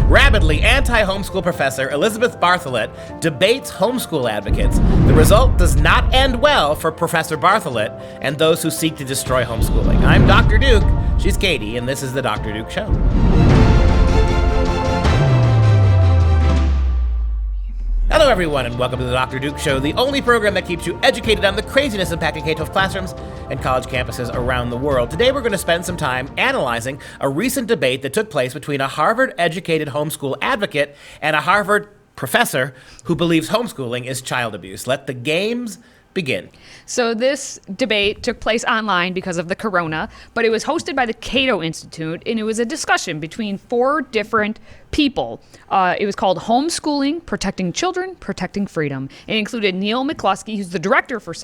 Rabidly anti-homeschool professor Elizabeth Bartholet debates homeschool advocates. The result does not end well for Professor Bartholet and those who seek to destroy homeschooling. I'm Dr. Duke, she's Katie, and this is the Dr. Duke Show. Hello, everyone, and welcome to the Dr. Duke Show, the only program that keeps you educated on the craziness impacting K-12 classrooms and college campuses around the world. Today, we're going to spend some time analyzing a recent debate that took place between a Harvard-educated homeschool advocate and a Harvard professor who believes homeschooling is child abuse. Let the games begin. So this debate took place online because of the corona, but it was hosted by the Cato Institute, and it was a discussion between four different people. It was called Homeschooling, Protecting Children, Protecting Freedom. It included Neil McCluskey, who's the director for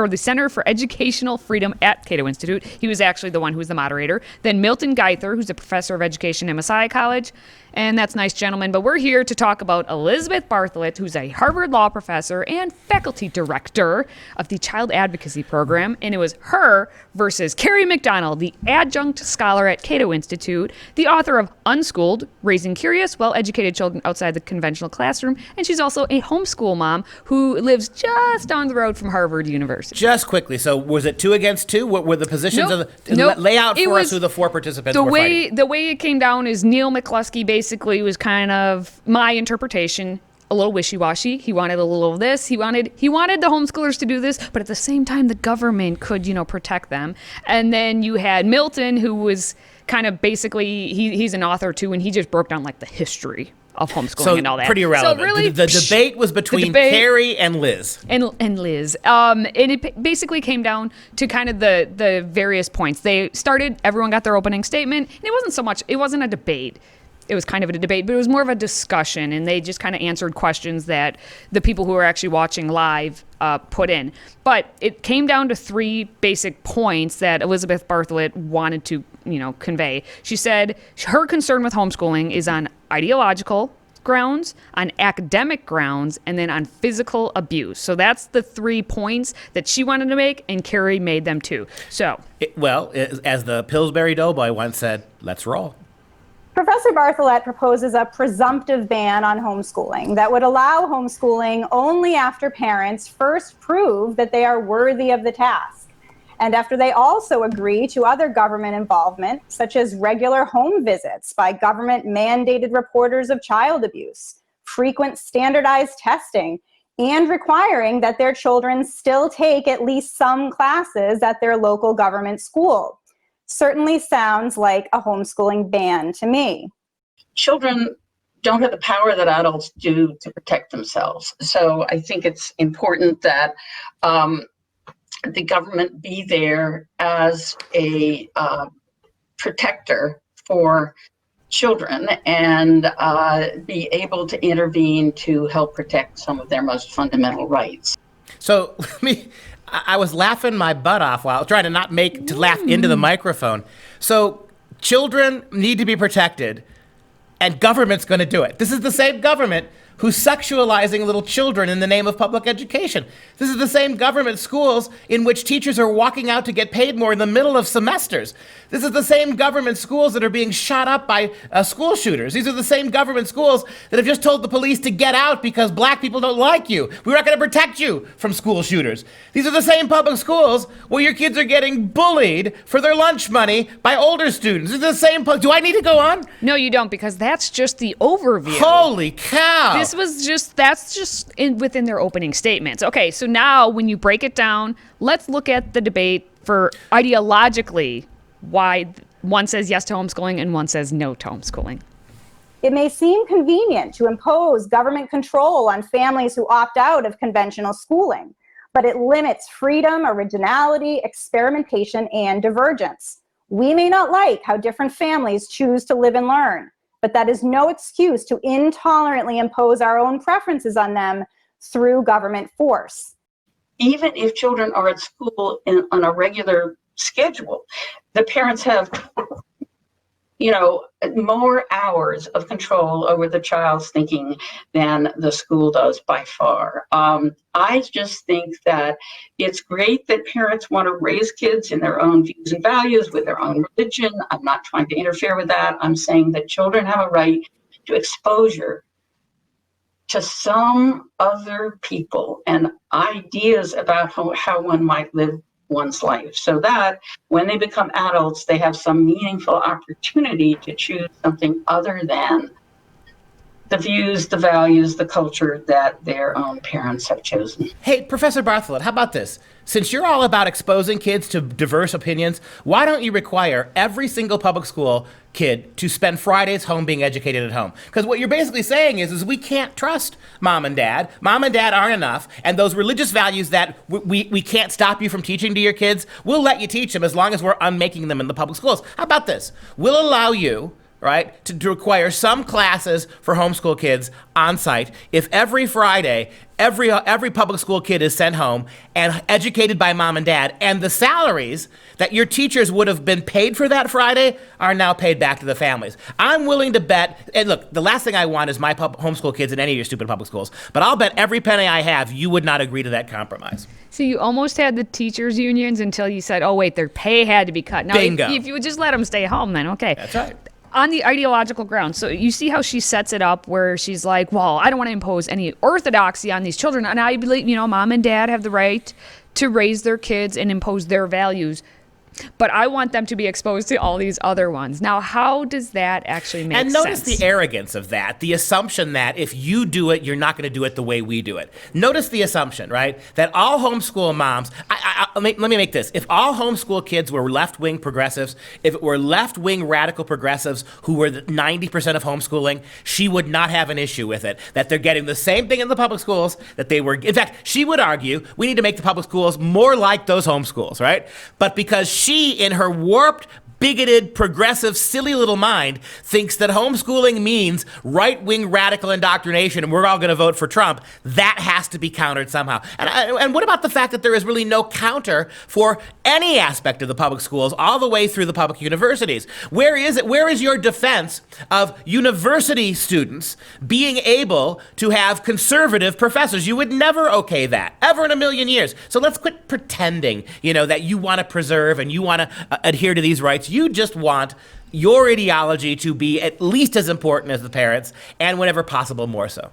the Center for Educational Freedom at Cato Institute. He was actually the one who was the moderator. Then Milton Geither, who's a professor of education at Messiah College. And that's nice, gentlemen. But we're here to talk about Elizabeth Bartholet, who's a Harvard law professor and faculty director of the Child Advocacy Program. And it was her versus Carrie McDonald, the adjunct scholar at Cato Institute, the author of Unschooled, Raising Curious, Well-Educated Children Outside the Conventional Classroom. And she's also a homeschool mom who lives just down the road from Harvard University. Just quickly, so was it 2 against 2? What were the positions of the... Nope. Lay out for us who the four participants were fighting. The way it came down is Neil McCluskey basically was kind of my interpretation, a little wishy-washy. He wanted a little of this. He wanted the homeschoolers to do this, but at the same time, the government could, protect them. And then you had Milton, who was kind of basically, he's an author too, and he just broke down like the history of homeschooling and all that. Pretty irrelevant. So really, the debate was between Carrie and Liz. And Liz. And it basically came down to kind of the various points. They started, everyone got their opening statement, and it wasn't a debate. It was kind of a debate, but it was more of a discussion, and they just kind of answered questions that the people who were actually watching live put in. But it came down to 3 basic points that Elizabeth Bartholet wanted to, convey. She said her concern with homeschooling is on ideological grounds, on academic grounds, and then on physical abuse. So that's the 3 points that she wanted to make, and Carrie made them too. So, as the Pillsbury Doughboy once said, let's roll. Professor Bartholet proposes a presumptive ban on homeschooling that would allow homeschooling only after parents first prove that they are worthy of the task, and after they also agree to other government involvement, such as regular home visits by government-mandated reporters of child abuse, frequent standardized testing, and requiring that their children still take at least some classes at their local government school. Certainly sounds like a homeschooling ban to me. Children don't have the power that adults do to protect themselves. So I think it's important that the government be there as a protector for children and be able to intervene to help protect some of their most fundamental rights. So I was laughing my butt off while trying to not laugh into the microphone. So children need to be protected, and government's going to do it. This is the same government who's sexualizing little children in the name of public education. This is the same government schools in which teachers are walking out to get paid more in the middle of semesters. This is the same government schools that are being shot up by school shooters. These are the same government schools that have just told the police to get out because black people don't like you. We're not going to protect you from school shooters. These are the same public schools where your kids are getting bullied for their lunch money by older students. These are the same. Do I need to go on? No, you don't, because that's just the overview. Holy cow. That's just within their opening statements. Okay, so now when you break it down, let's look at the debate for ideologically why one says yes to homeschooling and one says no to homeschooling. It may seem convenient to impose government control on families who opt out of conventional schooling, but it limits freedom, originality, experimentation, and divergence. We may not like how different families choose to live and learn, but that is no excuse to intolerantly impose our own preferences on them through government force. Even if children are at school on a regular schedule, the parents have more hours of control over the child's thinking than the school does by far. I just think that it's great that parents want to raise kids in their own views and values with their own religion. I'm not trying to interfere with that. I'm saying that children have a right to exposure to some other people and ideas about how one might live one's life, so that when they become adults, they have some meaningful opportunity to choose something other than the views, the values, the culture that their own parents have chosen. Hey, Professor Bartholet, how about this? Since you're all about exposing kids to diverse opinions, why don't you require every single public school kid to spend Fridays home being educated at home? Because what you're basically saying is we can't trust mom and dad. Mom and dad aren't enough. And those religious values that we can't stop you from teaching to your kids, we'll let you teach them as long as we're unmaking them in the public schools. How about this? We'll allow you, right, to require some classes for homeschool kids on site if every Friday every public school kid is sent home and educated by mom and dad, and the salaries that your teachers would have been paid for that Friday are now paid back to the families. I'm willing to bet, and look, the last thing I want is my homeschool kids in any of your stupid public schools, but I'll bet every penny I have you would not agree to that compromise. So you almost had the teachers unions until you said, oh wait, their pay had to be cut. Now, Bingo. If you would just let them stay home, then okay. That's right. On the ideological ground. So you see how she sets it up where she's like, well, I don't want to impose any orthodoxy on these children. And I believe, mom and dad have the right to raise their kids and impose their values. But I want them to be exposed to all these other ones. Now, how does that actually make sense? And notice the arrogance of that, the assumption that if you do it, you're not going to do it the way we do it. Notice the assumption, right, that all homeschool moms, let me make this. If all homeschool kids were left-wing progressives, if it were left-wing radical progressives who were 90% of homeschooling, she would not have an issue with it, that they're getting the same thing in the public schools that they were. In fact, she would argue we need to make the public schools more like those homeschools, right? But because she, in her warped, bigoted, progressive, silly little mind, thinks that homeschooling means right-wing radical indoctrination and we're all going to vote for Trump, that has to be countered somehow. And what about the fact that there is really no counter for any aspect of the public schools all the way through the public universities? Where is it? Where is your defense of university students being able to have conservative professors? You would never okay that, ever in a million years. So let's quit pretending, that you want to preserve and you want to adhere to these rights. You just want your ideology to be at least as important as the parents, and whenever possible, more so.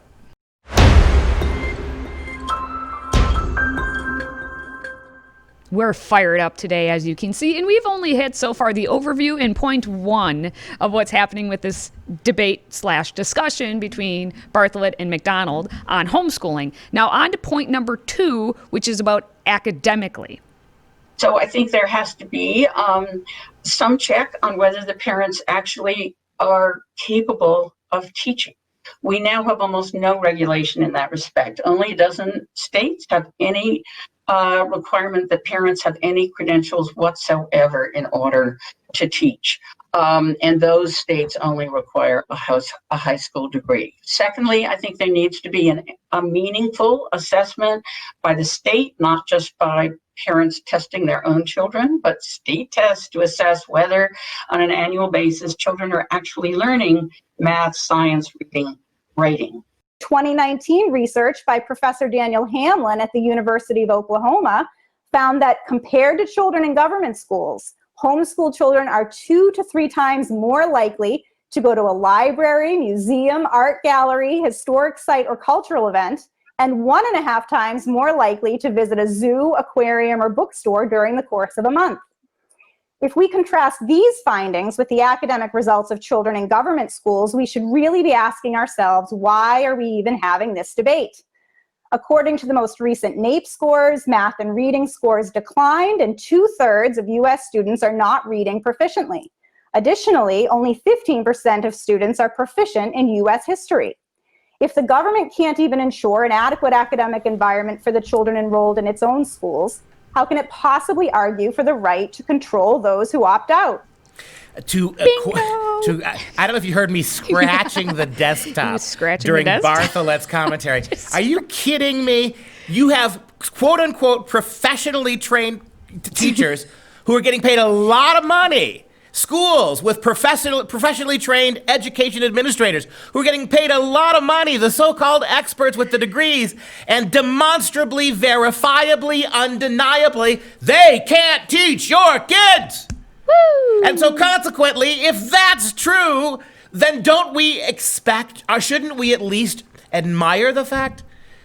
We're fired up today, as you can see, and we've only hit so far the overview in point one of what's happening with this debate/discussion between Bartholet and McDonald on homeschooling. Now on to point number two, which is about academically. So I think there has to be some check on whether the parents actually are capable of teaching. We now have almost no regulation in that respect. Only a dozen states have any requirement that parents have any credentials whatsoever in order to teach. And those states only require a high school degree. Secondly, I think there needs to be a meaningful assessment by the state, not just by parents testing their own children, but state tests to assess whether on an annual basis children are actually learning math, science, reading, writing. 2019 research by Professor Daniel Hamlin at the University of Oklahoma found that compared to children in government schools, homeschool children are 2 to 3 times more likely to go to a library, museum, art gallery, historic site, or cultural event, and 1.5 times more likely to visit a zoo, aquarium, or bookstore during the course of a month. If we contrast these findings with the academic results of children in government schools, we should really be asking ourselves, why are we even having this debate? According to the most recent NAEP scores, math and reading scores declined, and 2/3 of US students are not reading proficiently. Additionally, only 15% of students are proficient in US history. If the government can't even ensure an adequate academic environment for the children enrolled in its own schools, how can it possibly argue for the right to control those who opt out? I don't know if you heard me scratching the desktop during Bartholet's commentary. Are you kidding me? You have quote unquote professionally trained teachers who are getting paid a lot of money schools with professionally trained education administrators who are getting paid a lot of money, the so-called experts with the degrees, and demonstrably, verifiably, undeniably, they can't teach your kids. Woo! And so consequently, if that's true, then don't we expect, or shouldn't we at least admire the fact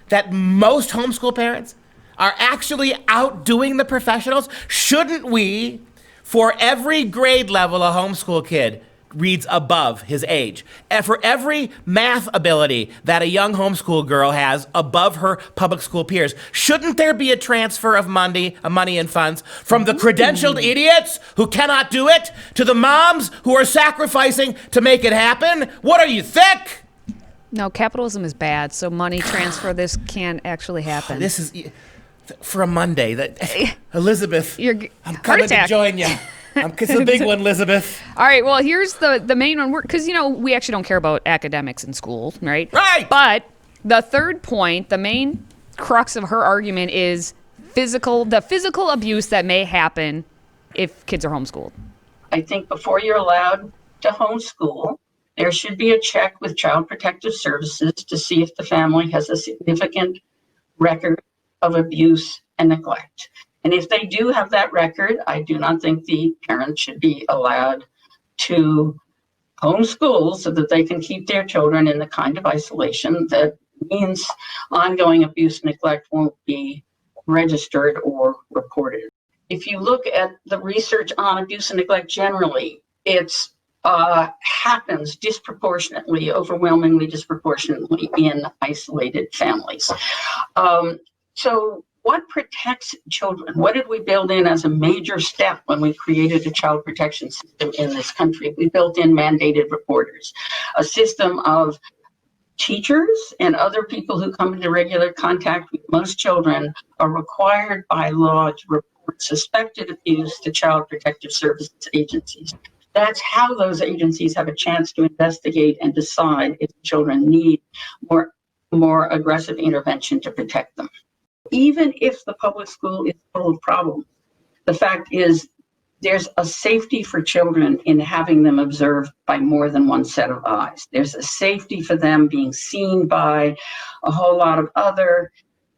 that most homeschool parents are actually outdoing the professionals? Shouldn't we, for every grade level a homeschool kid reads above his age, and for every math ability that a young homeschool girl has above her public school peers, shouldn't there be a transfer of money and funds from the credentialed idiots who cannot do it to the moms who are sacrificing to make it happen? What are you, thick? No, capitalism is bad, so money transfer, this can't actually happen. This is for a Monday. That Elizabeth, I'm coming to join you. It's a big one, Elizabeth. All right, well, here's the main one. Because, we actually don't care about academics in school, right? Right! But the third point, the main crux of her argument is the physical abuse that may happen if kids are homeschooled. I think before you're allowed to homeschool, there should be a check with Child Protective Services to see if the family has a significant record of abuse and neglect. And if they do have that record, I do not think the parents should be allowed to homeschool so that they can keep their children in the kind of isolation that means ongoing abuse and neglect won't be registered or reported. If you look at the research on abuse and neglect generally, it's happens disproportionately, overwhelmingly disproportionately in isolated families. So what protects children? What did we build in as a major step when we created a child protection system in this country? We built in mandated reporters, a system of teachers and other people who come into regular contact with most children are required by law to report suspected abuse to Child Protective Services agencies. That's how those agencies have a chance to investigate and decide if children need more aggressive intervention to protect them. Even if the public school is full of problems, the fact is there's a safety for children in having them observed by more than one set of eyes. There's a safety for them being seen by a whole lot of other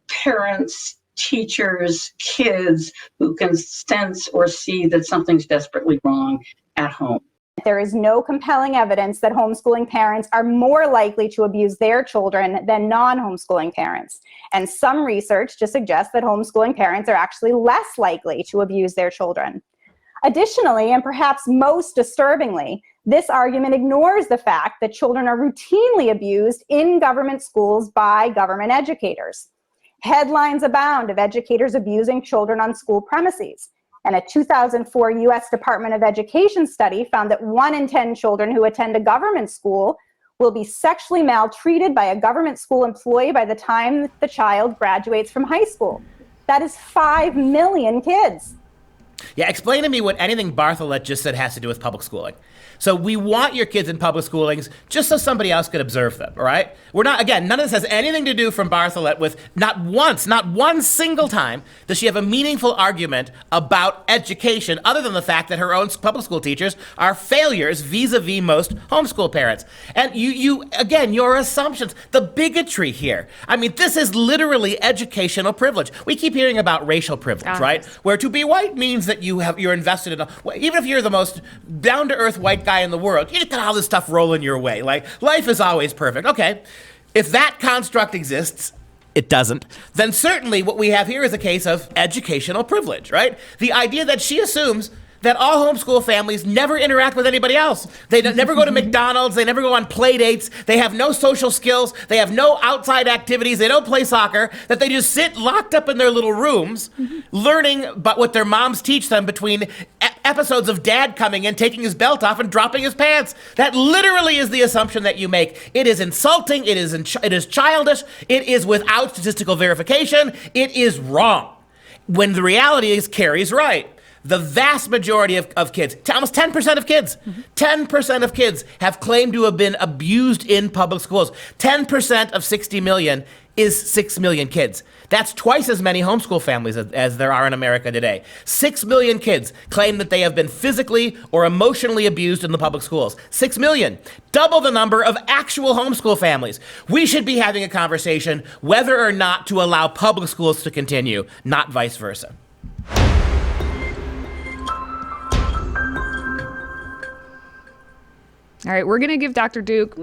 parents, teachers, kids who can sense or see that something's desperately wrong at home. There is no compelling evidence that homeschooling parents are more likely to abuse their children than non-homeschooling parents. And some research to suggest that homeschooling parents are actually less likely to abuse their children. Additionally, and perhaps most disturbingly, this argument ignores the fact that children are routinely abused in government schools by government educators. Headlines abound of educators abusing children on school premises. And a 2004 U.S. Department of Education study found that 1 in 10 children who attend a government school will be sexually maltreated by a government school employee by the time the child graduates from high school. That is 5 million kids. Yeah, explain to me what anything Bartholet just said has to do with public schooling. So we want your kids in public schoolings just so somebody else could observe them, all right? We're not, again, none of this has anything to do from Bartholet with not one single time does she have a meaningful argument about education other than the fact that her own public school teachers are failures vis-a-vis most homeschool parents. And you again, your assumptions, the bigotry here. I mean, this is literally educational privilege. We keep hearing about racial privilege, right? Where to be white means that you're invested in, even if you're the most down-to-earth white guy in the world, you just got all this stuff rolling your way. Like, life is always perfect. Okay, if that construct exists, it doesn't, then certainly what we have here is a case of educational privilege, right? The idea that she assumes that all homeschool families never interact with anybody else. They never go to McDonald's, they never go on play dates, they have no social skills, they have no outside activities, they don't play soccer, that they just sit locked up in their little rooms, learning about what their moms teach them between episodes of dad coming in, taking his belt off and dropping his pants. That literally is the assumption that you make. It is insulting, it is childish, it is without statistical verification, it is wrong. When the reality is Carrie's right. The vast majority of kids, almost 10% of kids, 10% of kids have claimed to have been abused in public schools. 10% of 60 million is 6 million kids. That's twice as many homeschool families as there are in America today. 6 million kids claim that they have been physically or emotionally abused in the public schools. 6 million, double the number of actual homeschool families. We should be having a conversation whether or not to allow public schools to continue, not vice versa. All right, we're going to give Dr. Duke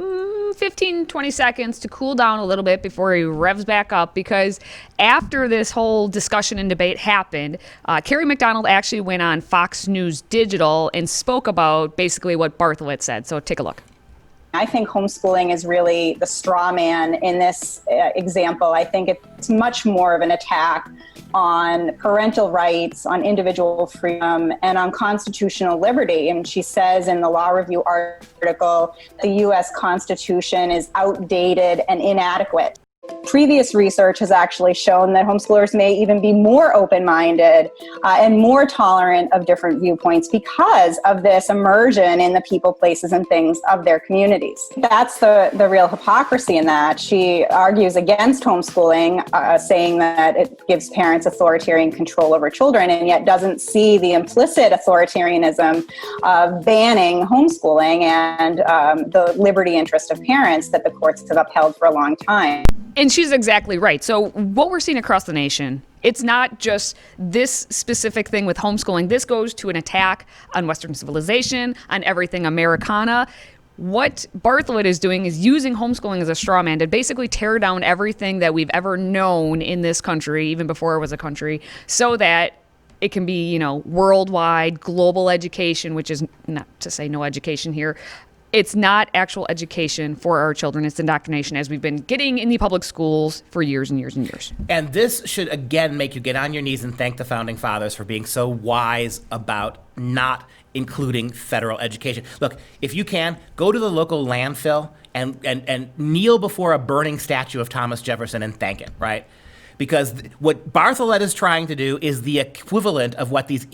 15, 20 seconds to cool down a little bit before he revs back up, because after this whole discussion and debate happened, Carrie McDonald actually went on Fox News Digital and spoke about basically what Bartholet said. So take a look. I think homeschooling is really the straw man in this example. I think it's much more of an attack on parental rights, on individual freedom, and on constitutional liberty. And she says in the Law Review article, the U.S. Constitution is outdated and inadequate. Previous research has actually shown that homeschoolers may even be more open-minded and more tolerant of different viewpoints because of this immersion in the people, places, and things of their communities. That's the real hypocrisy in that. She argues against homeschooling, saying that it gives parents authoritarian control over children, and yet doesn't see the implicit authoritarianism of banning homeschooling and the liberty interest of parents that the courts have upheld for a long time. And she's exactly right. So what we're seeing across the nation, it's not just this specific thing with homeschooling. This goes to an attack on Western civilization, on everything Americana. What Bartholet is doing is using homeschooling as a straw man to basically tear down everything that we've ever known in this country, even before it was a country, so that it can be, worldwide, global education, which is not to say no education here. It's not actual education for our children. It's indoctrination, as we've been getting in the public schools for years and years and years. And this should, again, make you get on your knees and thank the Founding Fathers for being so wise about not including federal education. Look, if you can, go to the local landfill and kneel before a burning statue of Thomas Jefferson and thank him, right? Because what Bartholet is trying to do is the equivalent of what these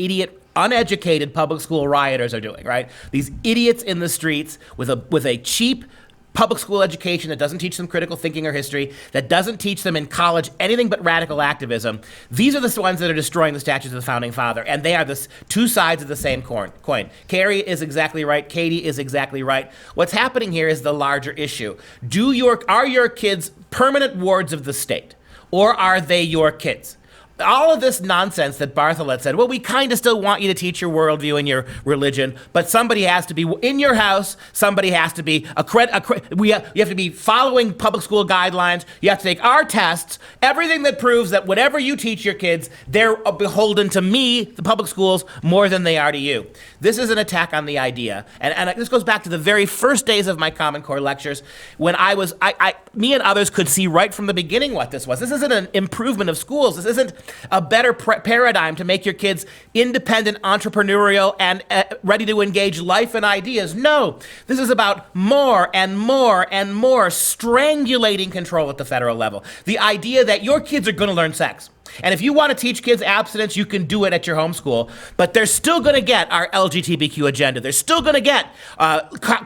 uneducated public school rioters are doing, right? These idiots in the streets with a cheap public school education that doesn't teach them critical thinking or history, that doesn't teach them in college anything but radical activism. These are the ones that are destroying the statues of the Founding Father, and they are the two sides of the same coin. Carrie is exactly right. Katie is exactly right. What's happening here is the larger issue. Are your kids permanent wards of the state, or are they your kids? All of this nonsense that Bartholet said, well, we kind of still want you to teach your worldview and your religion, but somebody has to be in your house. Somebody has to be you have to be following public school guidelines. You have to take our tests, everything that proves that whatever you teach your kids, they're beholden to me, the public schools, more than they are to you. This is an attack on the idea. And this goes back to the very first days of my Common Core lectures when me and others could see right from the beginning what this was. This isn't an improvement of schools. This isn't a better paradigm to make your kids independent, entrepreneurial, and ready to engage life and ideas. No, this is about more and more and more strangulating control at the federal level. The idea that your kids are going to learn sex. And if you want to teach kids abstinence, you can do it at your homeschool, but they're still going to get our LGBTQ agenda. They're still going to get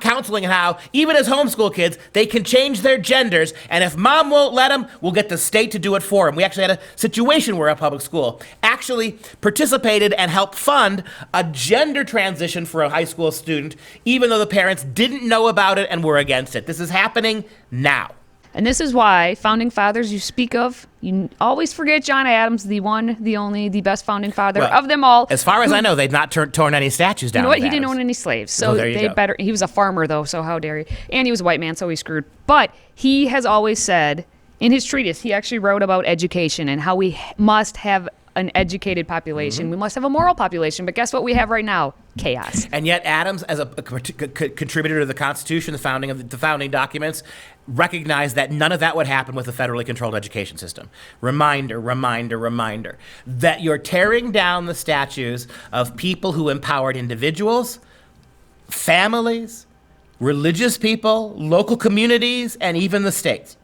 counseling and how, even as homeschool kids, they can change their genders, and if mom won't let them, we'll get the state to do it for them. We actually had a situation where a public school actually participated and helped fund a gender transition for a high school student, even though the parents didn't know about it and were against it. This is happening now. And this is why founding fathers you speak of, you always forget John Adams, the one, the only, the best founding father of them all. As far as I know, they've not torn any statues down. You know what? He didn't own any slaves. So he was a farmer, though, so how dare he? And he was a white man, so he's screwed. But he has always said, in his treatise, he actually wrote about education and how we must have an educated population. Mm-hmm. We must have a moral population. But guess what we have right now? Chaos. And yet Adams, as a contributor to the Constitution, the founding documents, recognized that none of that would happen with a federally controlled education system. Reminder that you're tearing down the statues of people who empowered individuals, families, religious people, local communities, and even the states.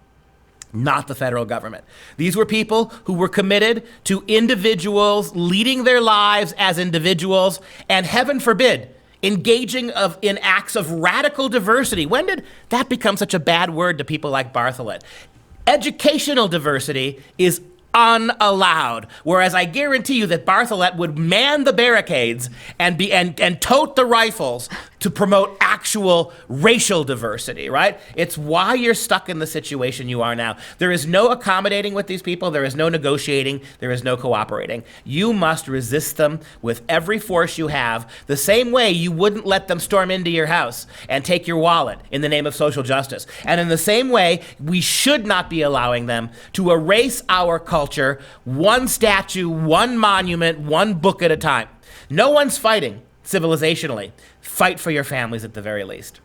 not the federal government. These were people who were committed to individuals leading their lives as individuals and, heaven forbid, engaging in acts of radical diversity. When did that become such a bad word to people like Bartholet? Educational diversity is unallowed. Whereas I guarantee you that Bartholet would man the barricades and tote the rifles to promote actual racial diversity, right? It's why you're stuck in the situation you are now. There is no accommodating with these people. There is no negotiating. There is no cooperating. You must resist them with every force you have, the same way you wouldn't let them storm into your house and take your wallet in the name of social justice. And in the same way, we should not be allowing them to erase our culture, one statue, one monument, one book at a time. No one's fighting civilizationally. Fight for your families at the very least.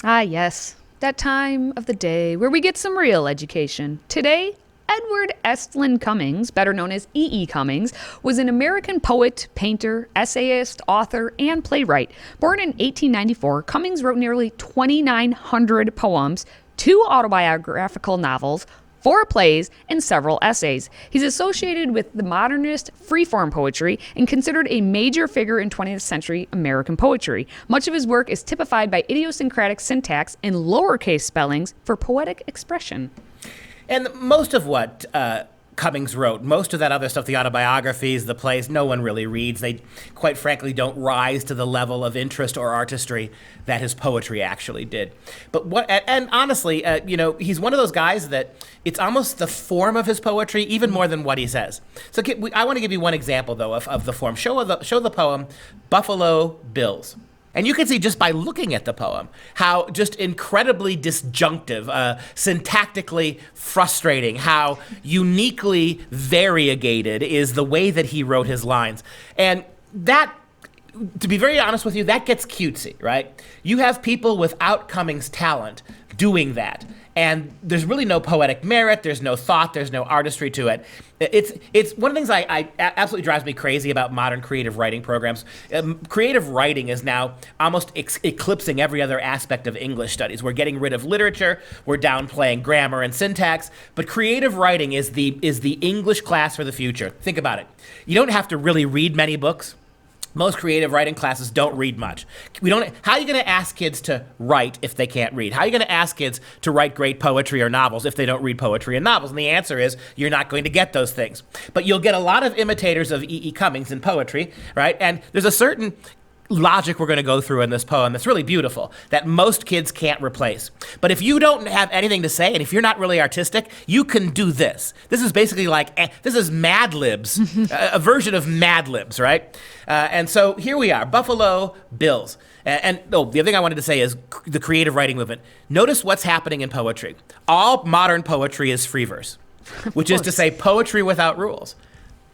Ah, yes, that time of the day where we get some real education. Today, Edward Estlin Cummings, better known as E. E. Cummings, was an American poet, painter, essayist, author, and playwright. Born in 1894, Cummings wrote nearly 2,900 poems, 2 autobiographical novels, 4 plays, and several essays. He's associated with the modernist freeform poetry and considered a major figure in 20th century American poetry. Much of his work is typified by idiosyncratic syntax and lowercase spellings for poetic expression. And most of what Cummings wrote, most of that other stuff, the autobiographies, the plays, no one really reads. They, quite frankly, don't rise to the level of interest or artistry that his poetry actually did. But and honestly, he's one of those guys that it's almost the form of his poetry, even more than what he says. So I want to give you one example, though, of the form. Show the poem Buffalo Bills. And you can see just by looking at the poem how just incredibly disjunctive, syntactically frustrating, how uniquely variegated is the way that he wrote his lines. And that, to be very honest with you, that gets cutesy, right? You have people without Cummings' talent doing that. And there's really no poetic merit, there's no thought, there's no artistry to it. It's one of the things I absolutely drives me crazy about modern creative writing programs. Creative writing is now almost eclipsing every other aspect of English studies. We're getting rid of literature, we're downplaying grammar and syntax, but creative writing is the English class for the future. Think about it. You don't have to really read many books. Most creative writing classes don't read much. How are you going to ask kids to write if they can't read? How are you going to ask kids to write great poetry or novels if they don't read poetry and novels? And the answer is you're not going to get those things. But you'll get a lot of imitators of E. E. Cummings in poetry, right? And there's a certain logic we're going to go through in this poem that's really beautiful, that most kids can't replace. But if you don't have anything to say, and if you're not really artistic, you can do this. This is basically this is Mad Libs, a version of Mad Libs, right? And so here we are, Buffalo Bills. The other thing I wanted to say is the creative writing movement. Notice what's happening in poetry. All modern poetry is free verse, which is to say poetry without rules.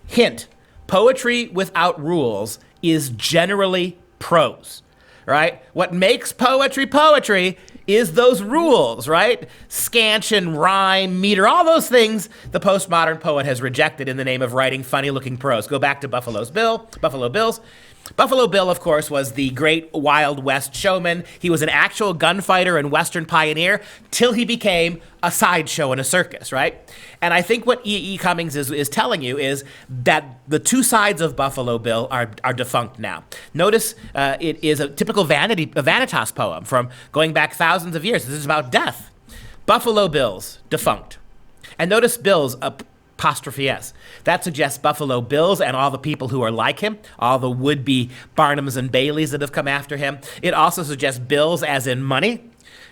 Hint, poetry without rules is generally prose, right? What makes poetry is those rules, right? Scansion, rhyme, meter, all those things the postmodern poet has rejected in the name of writing funny-looking prose. Go back to Buffalo Bills. Buffalo Bill, of course, was the great Wild West showman. He was an actual gunfighter and Western pioneer till he became a sideshow in a circus, right? And I think what E. E. Cummings is telling you is that the two sides of Buffalo Bill are defunct now. Notice it is a typical vanitas poem from going back thousands of years. This is about death. Buffalo Bills, defunct. And notice Bills, apostrophe S. That suggests Buffalo Bills and all the people who are like him, all the would-be Barnums and Baileys that have come after him. It also suggests bills as in money,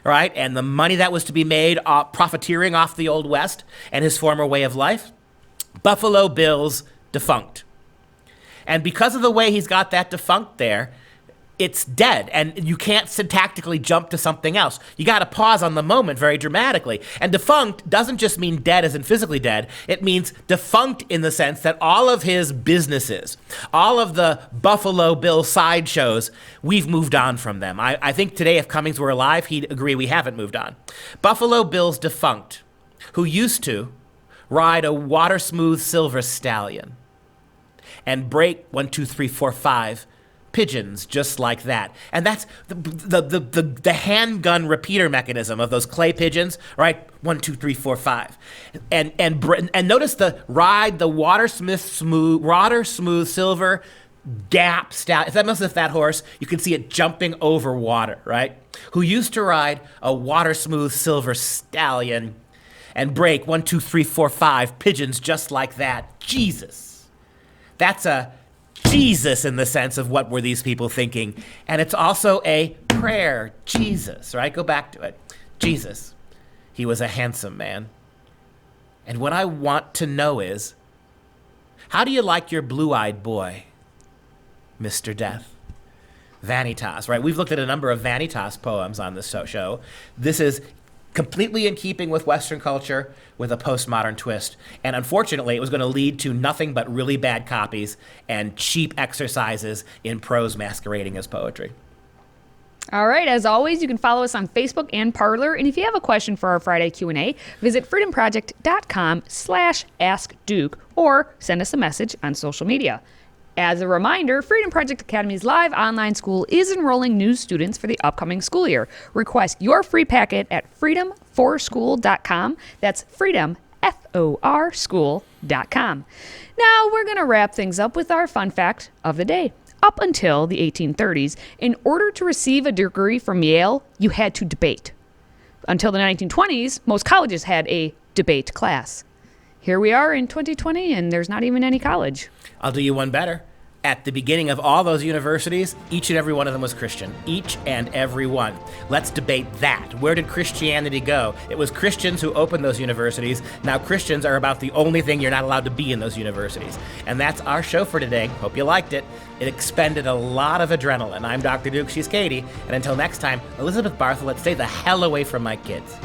right? And the money that was to be made profiteering off the Old West and his former way of life. Buffalo Bills, defunct. And because of the way he's got that defunct there, it's dead, and you can't syntactically jump to something else. You got to pause on the moment very dramatically. And defunct doesn't just mean dead as in physically dead. It means defunct in the sense that all of his businesses, all of the Buffalo Bill sideshows, we've moved on from them. I think today if Cummings were alive, he'd agree we haven't moved on. Buffalo Bill's defunct. who used to ride a water-smooth silver stallion and break 1, 2, 3, 4, 5 pigeons just like that. And that's the handgun repeater mechanism of those clay pigeons, right? 1, 2, 3, 4, 5. And notice the water smooth silver gap stallion. It's almost as if that horse, you can see it jumping over water, right? Who used to ride a water smooth silver stallion and break 1, 2, 3, 4, 5 pigeons just like that. Jesus. That's a Jesus in the sense of what were these people thinking. And it's also a prayer. Jesus, right? Go back to it. Jesus. He was a handsome man. And what I want to know is, how do you like your blue-eyed boy, Mr. Death? Vanitas, right? We've looked at a number of Vanitas poems on this show. This is completely in keeping with Western culture with a postmodern twist. And unfortunately, it was going to lead to nothing but really bad copies and cheap exercises in prose masquerading as poetry. All right, as always, you can follow us on Facebook and Parler. And if you have a question for our Friday Q&A, visit freedomproject.com/askduke or send us a message on social media. As a reminder, Freedom Project Academy's live online school is enrolling new students for the upcoming school year. Request your free packet at freedomforschool.com. That's freedom, F-O-R, school.com. Now we're going to wrap things up with our fun fact of the day. Up until the 1830s, in order to receive a degree from Yale, you had to debate. Until the 1920s, most colleges had a debate class. Here we are in 2020, and there's not even any college. I'll do you one better. At the beginning of all those universities, each and every one of them was Christian. Each and every one. Let's debate that. Where did Christianity go? It was Christians who opened those universities. Now Christians are about the only thing you're not allowed to be in those universities. And that's our show for today. Hope you liked it. It expended a lot of adrenaline. I'm Dr. Duke, she's Katie. And until next time, Elizabeth Bartholet, stay the hell away from my kids.